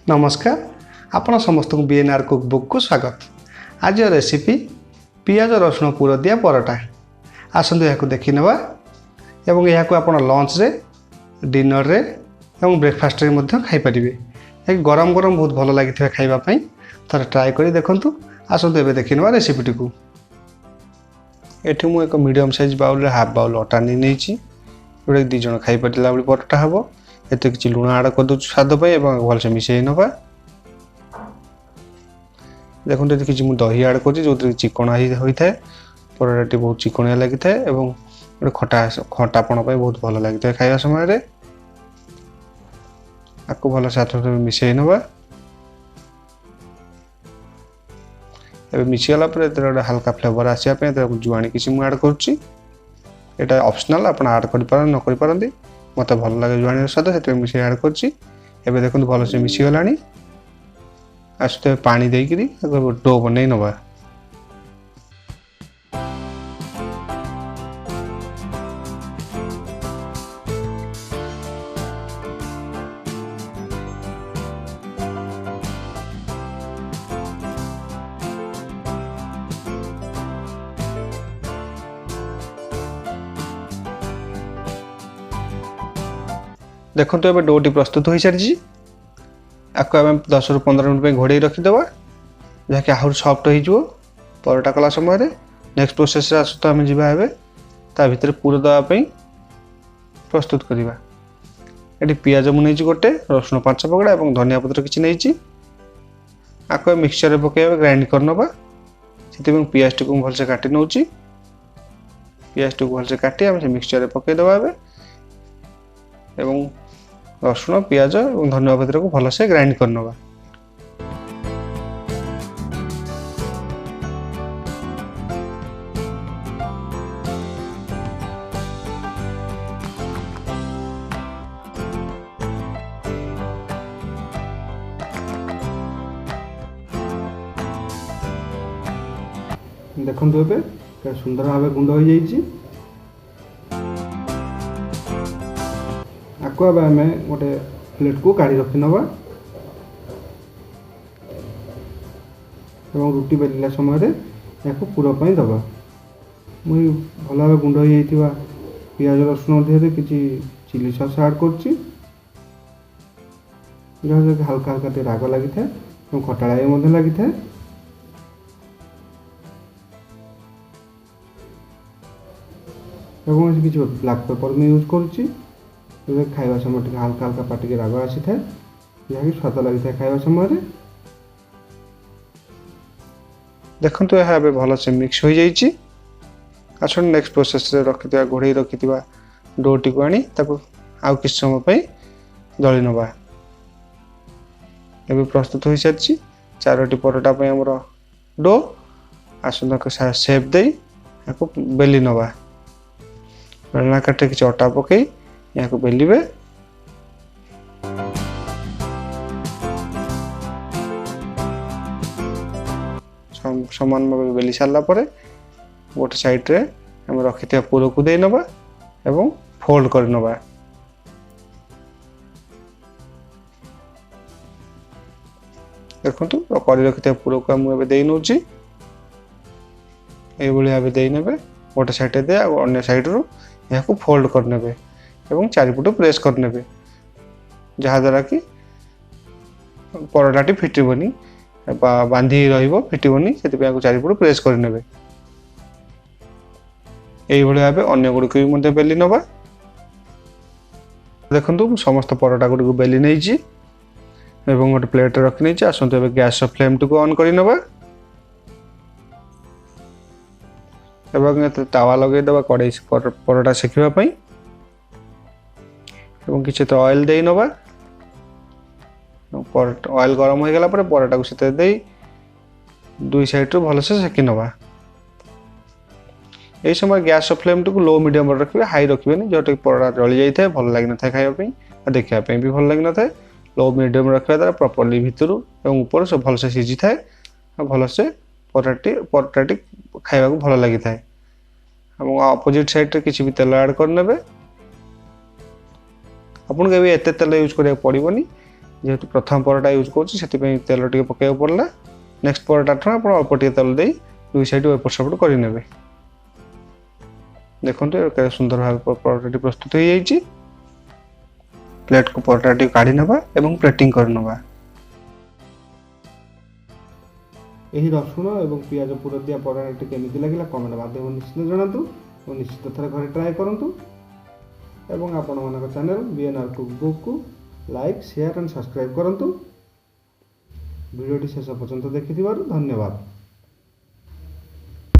नमस्कार आपण समस्त को BNR कुकबुक को स्वागत। आज रेसिपी पियाज रसुण पूर दिया परोटा आसतु यहाँ देखी नवा एवं यहाँ आप लंच रे डिनर रे एवं ब्रेकफास्ट रे मध्य खाई पारिबे। गरम गरम बहुत भल लगी खाइबापी थोड़ा ट्राए कर देखूँ। आसतु एबे देखी नवा रेसिपी को। एठी मु एक मीडियम साइज बाउल रे हाफ बाउल अटा नहीं जोटा दी जन खाई पारा भाई परोटा हम। एते किसी लुण आड कर दो स्वाद पाई भलसे मिसई नवा। देखो ये किसी दही आड कर जो चिकणा होता है परोटाटी बहुत चिकणिया लगी था एवं गोटे खटापण बहुत भल लगी था खाଇବା समय आपको भल से मिसई नवा। मिसीगला गोटे हल्का फ्लेवर आसापी जुआणी किसी मुझे आड कर ऑप्शनल आप आड कर न कर मत भल लगे जुआणी स्वाद से मिसे आड कर देखो भल से मिसीगला। आसते पानी देकरी डो बन नवा। देखो तो डोटी प्रस्तुत हो सारी आपको आम 10 ରୁ 15 मिनट घोड़े रखीदे जहाँकि आहरी सफ्ट हो परोटा कला समय। नेक्स्ट प्रोसेस आसु तो आम जाए ता भितर पूर देवाई प्रस्तुत करवा। ये पियाज मुझे गोटे रसुण 5 पकड़ा और धनिया पत्र किसी नहीं आपको मिक्सचर पकड़ ग्राइंड करनवा। से पियाज टी भलसे काटी नौ पियाज टी भलसे काटी आम से मिक्सचर पकईदे एवं रसुण पियाज और धनिया पत्र को भलसे ग्राइंड करनवा। देखो ए सुंदर भाव गुंड हो जाइए। आपको अब आम गोटे प्लेट को काढ़ी रखी नवा एवं रुटी बेलला समय या पूरा दबा। मुझे भल भाव गुंड हो जाइए पियाज रसुण देहरे किसी चिली सॉस ऐड कर हल्का हल्का राग लगी था और खटाड़ा लगी था। किसी ब्लैक पेपर में यूज करुच्ची खाଇବା समय हल्का हल्का पाटिक राग आसी था जहाँकि स्वाद लगी था खाଇବା समय। देखो यह भल से मिक्स हो जाइए। आस नेक्स्ट प्रोसेस रखि घोड़े रखि डोटी को आनी आउ किस समय दली नवा। एवं प्रस्तुत हो सारी 4टी परोटा आमर डो आसंता सेप दे बेली नवा। बेलना काटे किसी अटा पकई यहाँ को बेलिबे। समान भाव बेली सारा गोटे साइड रे हम रखी पूर को दे नवा एवं फोल्ड कर नवा। देखो कर रखी पूर को मुझे दे नौची ये भाव दे ने गोटे साइड दे अन्य साइड रू यहाँ को फोल्ड करने एवं चारिपट प्रेस करने जहाद्वारा कि परोटाटी फिटबनी बांधी फिटबनी से चारिपट प्रेस करने। यही भाव अन्य गुड़िक भी बेली नवा। देखो समस्त परोटा गुड़ी बेली नहीं गोटे प्लेट रखी नहीं आसतु गैस फ्लेम टी ऑन कर नवा तावा लगेदे कड़े परोटा सेकिवाई एवं किसी तो ऑयल दे नवा। ऑयल गरम हो गला परोटा को से दे दुई साइड रू भल से सेकी नवा। यही समय गैस फ्लेम टी लो मीडियम रखिए हाई रखिए जोटा कि परोटा जली जाए भल लगी न था खायापी देखापी भी भल लगी न था। लो मीडियम रखा द्वारा प्रॉपर्ली भितर एवं ऊपर सब भल से सीझी थाए भल से परोटाटी खावा को भल लगी थाए। अपोजिट साइड किसी भी तेल ऐड करने आपन के एत तेल यूज करा पड़ोनी जेहेतु प्रथम परोटा यूज कर तेल टे पकड़ पड़ा नेक्स्ट परोटा ठूँ आप अल्प टे तेल दे दुई साइड एपट सेपट करे देखते सुंदर भाव परोटा प्रस्तुत हो जाइए। प्लेट को परोटा काढ़ी नवा एवं प्लेटिंग कर नवा। यही रसुण और पियाज पुर दिया परोटा केमी लगे कमेंट माध्यम निश्चित जनातु और निश्चित थर घर ट्राए करूँ एवं आपण मान चैनल BNR कुकबुक को लाइक शेयर एंड सब्सक्राइब करूँ। वीडियो शेष पर्यंत देखि धन्यवाद।